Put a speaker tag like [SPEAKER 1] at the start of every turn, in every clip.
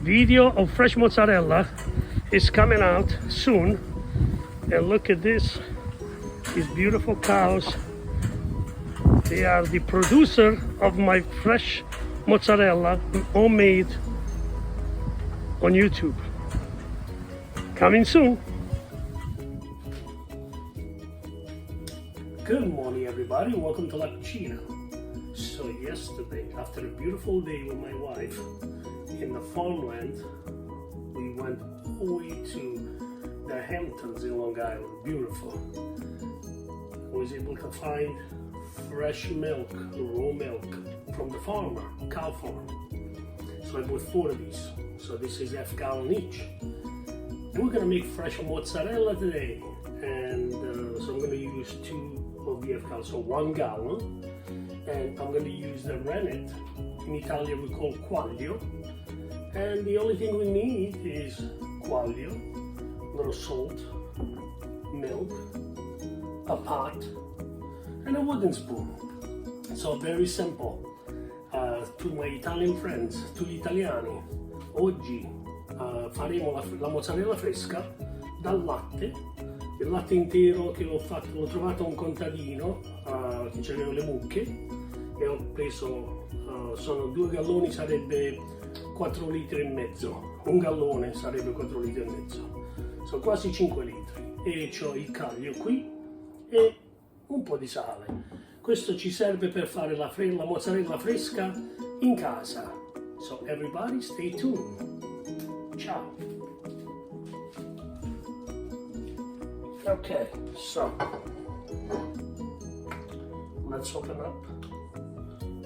[SPEAKER 1] Video of fresh mozzarella is coming out soon. And look at this, these beautiful cows. They are the producer of my fresh mozzarella, homemade, on YouTube. Coming soon. Good morning, everybody. Welcome to La Cucina. So yesterday, after a beautiful day with my wife in the farmland, we went all the way to the Hamptons in Long Island. Beautiful. I was able to find fresh milk, raw milk from the farmer, cow farm. So I bought 4 of these. So this is half gallon each. And we're gonna make fresh mozzarella today. And so I'm gonna use 2 of the half gallon, so 1 gallon. And I'm gonna use the rennet. In Italian we call quaglio. And the only thing we need is quaglio, a little salt, milk, a pot, and a wooden spoon. So very simple. To my Italian friends, to gli italiani, oggi faremo la mozzarella fresca dal latte, il latte intero che l'ho trovato a un contadino che c'erano le mucche e ho preso, sono 2 galloni, sarebbe 4 litri e mezzo, 1 gallone sarebbe 4 litri e mezzo, sono quasi 5 litri e ho il caglio qui e un po' di sale. Questo ci serve per fare la mozzarella fresca in casa. So everybody stay tuned. Ciao. Okay, so let's open up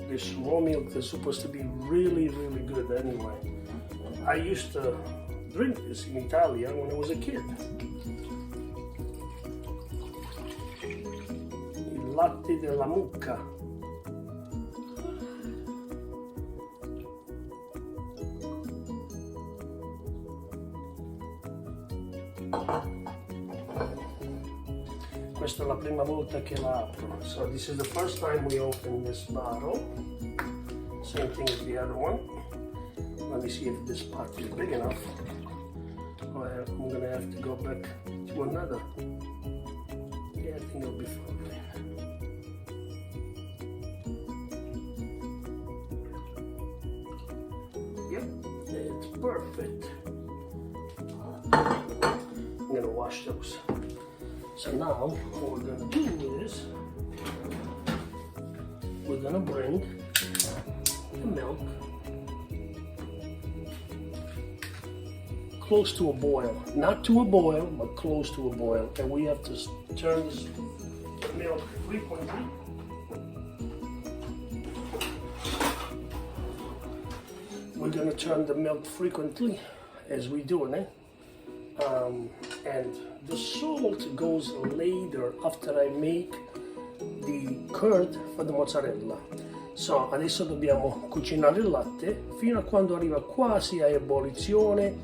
[SPEAKER 1] this raw milk that's supposed to be really, really good anyway. I used to drink this in Italy when I was a kid. Il latte della mucca. Questa è la prima volta che la apro. So this is the first time we open this bottle. Same thing as the other one. Let me see if this pot is big enough. Or I'm gonna have to go back to another. Yeah, I think it'll be fine. Yep, it's perfect. I'm gonna wash those. So now what we're gonna do is we're gonna bring the milk close to a boil. Not to a boil, but close to a boil. And we have to turn this milk frequently. We're gonna turn the milk frequently as we do it. And the salt goes later after I make the curd for the mozzarella. So adesso dobbiamo cucinare il latte fino a quando arriva quasi a ebollizione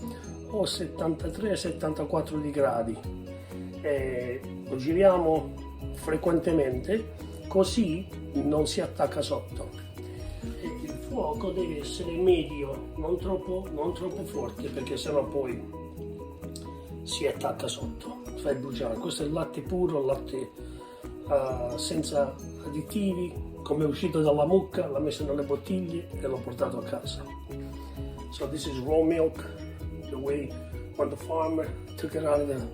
[SPEAKER 1] o 73-74 di gradi. Lo giriamo frequentemente così non si attacca sotto. E il fuoco deve essere medio, non troppo forte, perché sennò poi si attacca sotto, fai bruciare. Questo è il latte puro, latte senza additivi, come è uscito dalla mucca, l'ho messo nelle bottiglie e l'ho portato a casa. So this is raw milk, the way when the farmer took it out of the,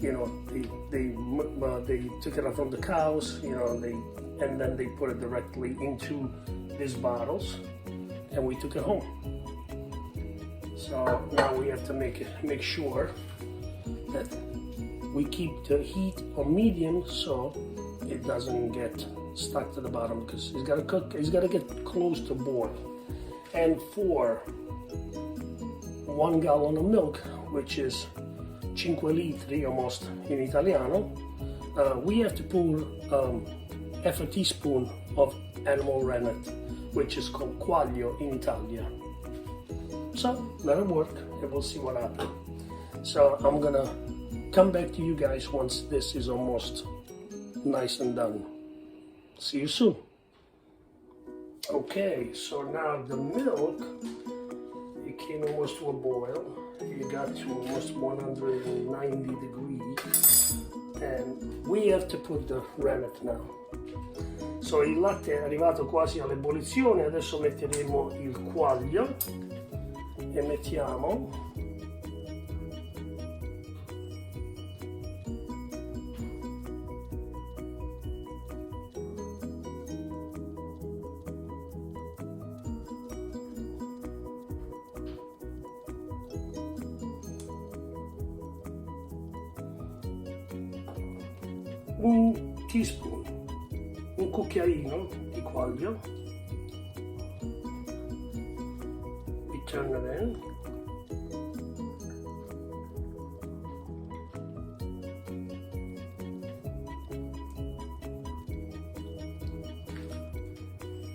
[SPEAKER 1] you know, they took it out from the cows, you know, and then they put it directly into these bottles, and we took it home. So now we have to make sure that we keep the heat on medium so it doesn't get stuck to the bottom, because it's got to cook, it's got to get close to boil. And for 1 gallon of milk, which is 5 litri almost in Italiano, we have to pour half a teaspoon of animal rennet, which is called quaglio in Italian. So let it work and we'll see what happens. So I'm gonna come back to you guys once this is almost nice and done. See you soon. Okay, so now the milk, it came almost to a boil. It got to almost 190 degrees, and we have to put the rennet now. So il latte è arrivato quasi all'ebollizione, adesso metteremo il quaglio e mettiamo un teaspoon, un cucchiaino di quaglio. We turn it in.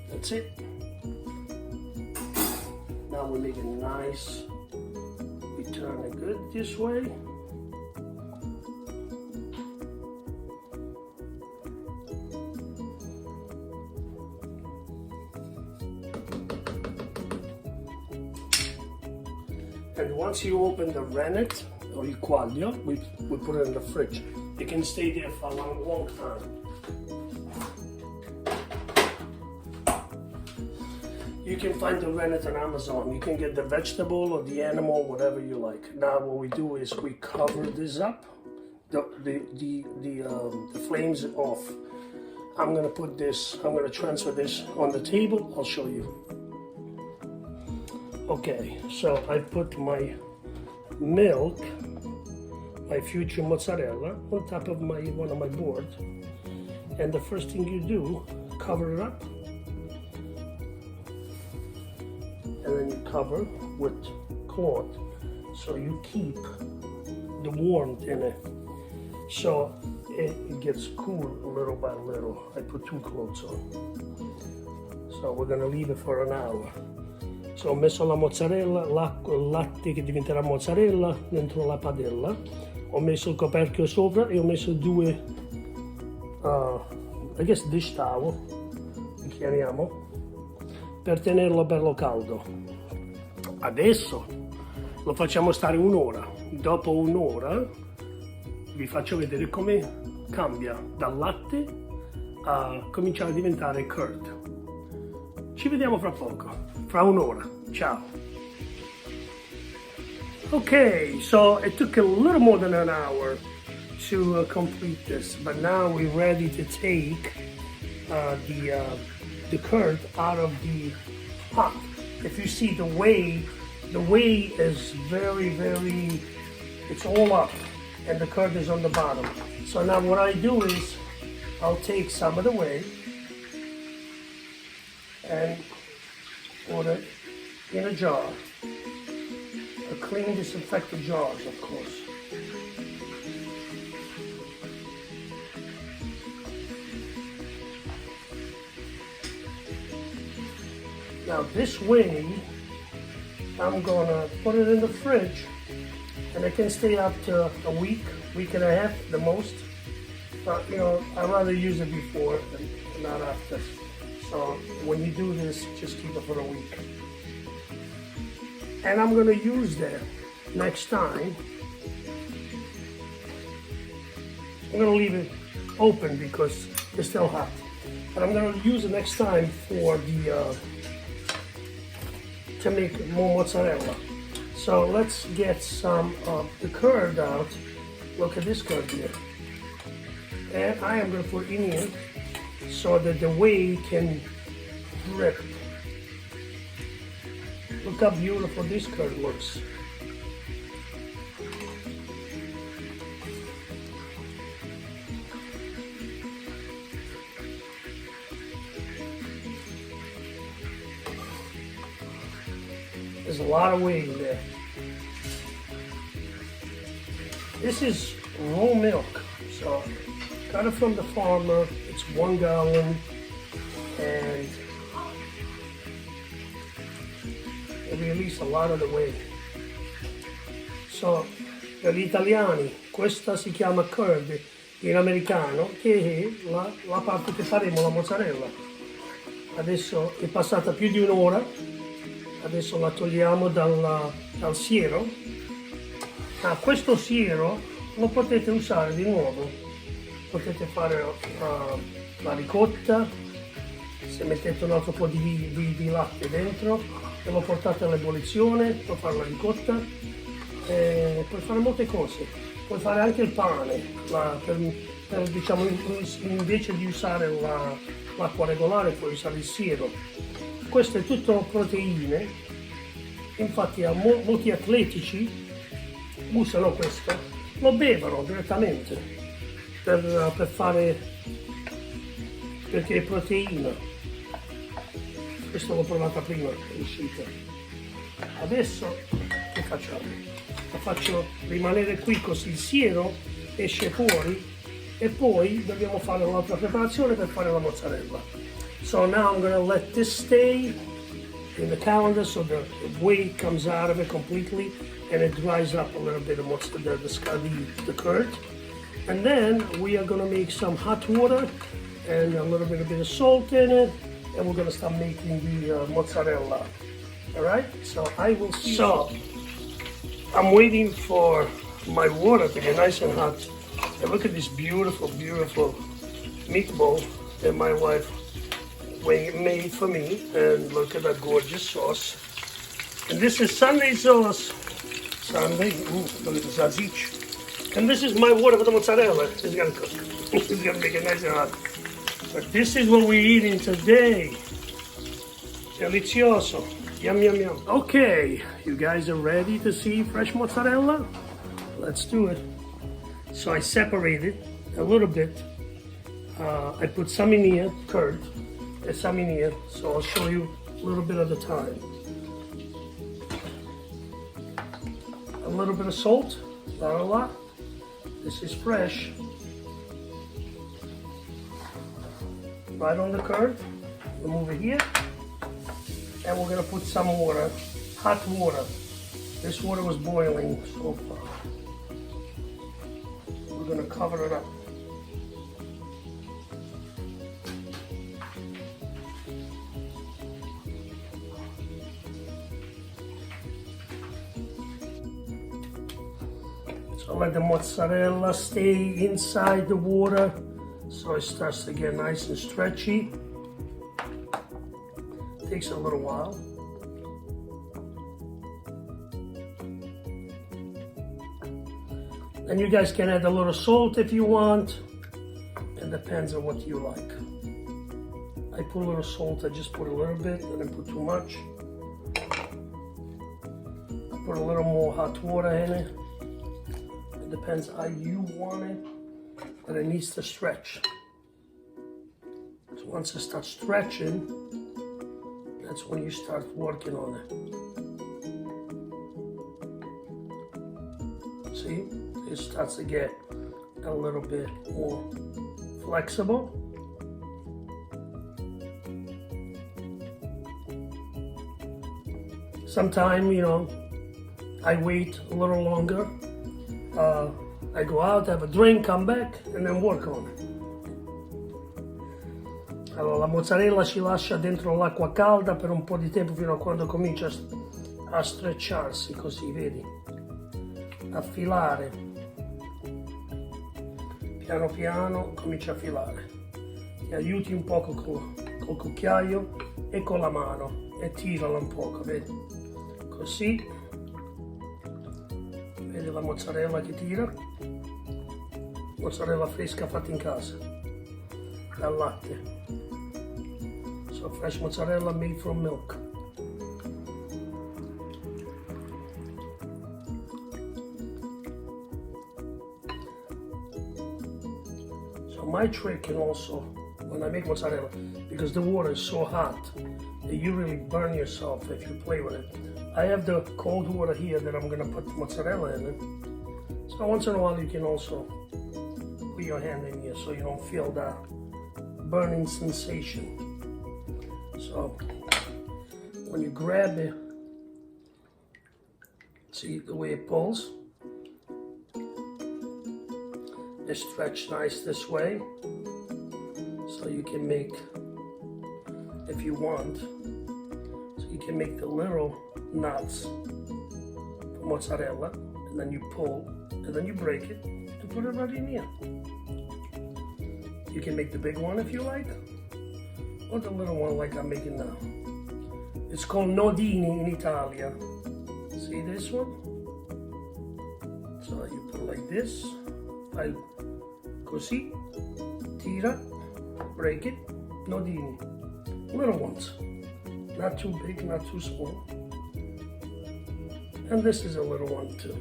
[SPEAKER 1] That's it. Now we make it nice. We turn it good this way. And once you open the rennet or il quaglio, we put it in the fridge. It can stay there for a long time. You can find the rennet on Amazon. You can get the vegetable or the animal, whatever you like. Now what we do is we cover this up. The flames off. I'm gonna transfer this on the table. I'll show you. Okay, so I put my milk, my future mozzarella, on top of one of my boards. And the first thing you do, cover it up. And then you cover with cloth. So you keep the warmth in it. So it gets cool little by little. I put 2 cloths on. So we're gonna leave it for an hour. So ho messo la mozzarella, il latte che diventerà mozzarella dentro la padella, ho messo il coperchio sopra e ho messo 2 I guess dish towel, li chiamiamo, per tenerlo bello caldo. Adesso lo facciamo stare un'ora. Dopo un'ora vi faccio vedere come cambia dal latte a cominciare a diventare curd. Ci vediamo fra poco, fra un'ora. Ciao. Okay, so it took a little more than an hour to complete this, but now we're ready to take the curd out of the pot. If you see the whey is very, it's all up, and the curd is on the bottom. So now what I do is I'll take some of the whey and put it in a jar, a clean disinfected jars, of course. Now this whey, I'm gonna put it in the fridge, and it can stay up to a week and a half, the most. But you know, I'd rather use it before than not after. So when you do this, just keep it for a week. And I'm gonna use that next time. I'm gonna leave it open because it's still hot. But I'm gonna use it next time for the to make more mozzarella. So let's get some of the curd out. Look at this curd here. And I am gonna put in here so that the whey can drip. Look how beautiful this curd looks. There's a lot of whey in there. This is raw milk, so got it from the farmer. It's 1 gallon, and it releases a lot of the whey. So, per gli italiani, questa si chiama curd in americano, che è la parte che faremo la mozzarella. Adesso è passata più di un'ora Adesso la togliamo dal siero. Questo siero lo potete usare di nuovo, potete fare la ricotta, se mettete un altro po' di latte dentro e lo portate all'ebollizione, puoi fare la ricotta, puoi fare molte cose, puoi fare anche il pane, diciamo, invece di usare l'acqua regolare puoi usare il siero. Questo è tutto proteine, infatti molti atletici usano questo, lo bevono direttamente per fare, perché è proteina. Questo l'ho provata prima, è uscita. Adesso che facciamo? La faccio rimanere qui così il siero esce fuori e poi dobbiamo fare un'altra preparazione per fare la mozzarella. So now I'm gonna let this stay in the calendar so the whey comes out of it completely and it dries up a little bit of the curd. And then we are gonna make some hot water and a little bit of salt in it, and we're gonna start making the mozzarella. All right, so I will see. So I'm waiting for my water to get nice and hot. And look at this beautiful, beautiful meatball that my wife made for me. And look at that gorgeous sauce. And this is Sunday sauce. Sunday, look at the sausage. And this is my water for the mozzarella. It's gonna cook. It's gonna make it nice and hot. But this is what we're eating today. Delizioso. Yum, yum, yum. Okay, you guys are ready to see fresh mozzarella? Let's do it. So I separated a little bit. I put some in here, curd, and some in here. So I'll show you a little bit at a time. A little bit of salt, not a lot. This is fresh. Right on the curd. We'll move it here. And we're gonna put some water, hot water. This water was boiling so far. We're gonna cover it up. So let the mozzarella stay inside the water so it starts to get nice and stretchy. Takes a little while. And you guys can add a little salt if you want. It depends on what you like. I put a little salt, I just put a little bit, I didn't put too much. I put a little more hot water in it. It depends how you want it, but it needs to stretch. So once it starts stretching, that's when you start working on it. See, it starts to get a little bit more flexible. Sometimes, you know, I wait a little longer. I go out, have a drink, come back, and then work on it. Allora, la mozzarella si lascia dentro l'acqua calda per un po' di tempo fino a quando comincia a strecciarsi, così, vedi? A filare. Piano piano comincia a filare. Ti aiuti un poco col cucchiaio e con la mano e tirala un poco, vedi? Così. Vedi la mozzarella che tira? Mozzarella fresca fatta in casa, dal latte. So fresh mozzarella made from milk. So my trick can also, when I make mozzarella, because the water is so hot that you really burn yourself if you play with it. I have the cold water here that I'm gonna put mozzarella in it. So once in a while you can also put your hand in here so you don't feel that burning sensation. So when you grab it, see the way it pulls? It stretch nice this way, so you can make, if you want, so you can make the little knots for mozzarella, and then you pull, and then you break it, and put it right in here. You can make the big one if you like, or the little one like I'm making now. It's called nodini in Italia. See this one? So you put like this, fai così, tira, break it, nodini. Little ones, not too big, not too small. And this is a little one too.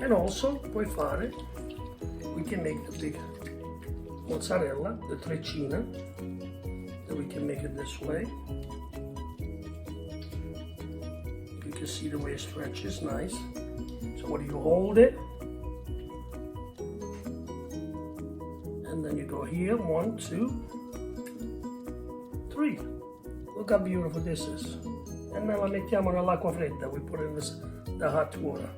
[SPEAKER 1] And also, puoi fare, we can make the big mozzarella, the treccina, and we can make it this way. You can see the way it stretches, nice. So what do you hold it? And then you go here, 1, 2, 3. Look how beautiful this is. And now la mettiamo nell'acqua fredda. We put it in the hot water.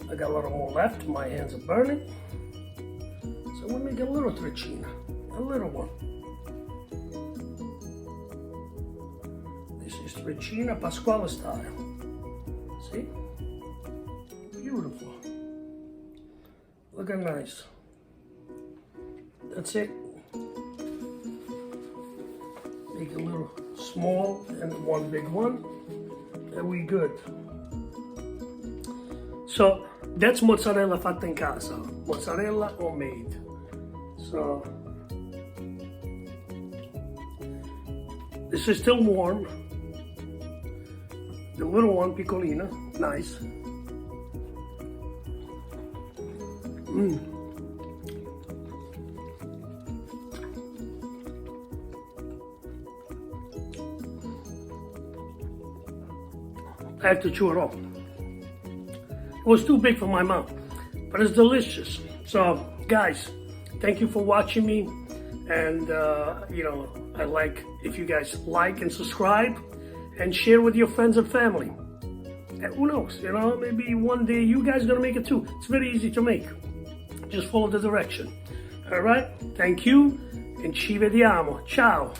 [SPEAKER 1] I got a little more left. My hands are burning. So we'll make a little treccina. A little one. This is treccina Pasquale style. See? Beautiful. Look how nice. That's it. Make a little small and one big one, and we good. So that's mozzarella fatta in casa, mozzarella homemade. So this is still warm. The little one, piccolina, nice. I had to chew it off. It was too big for my mouth, but it's delicious. So, guys, thank you for watching me. And, I like if you guys like and subscribe and share with your friends and family. And who knows, maybe one day you guys are going to make it too. It's very easy to make. Just follow the direction. All right? Thank you, and ci vediamo. Ciao.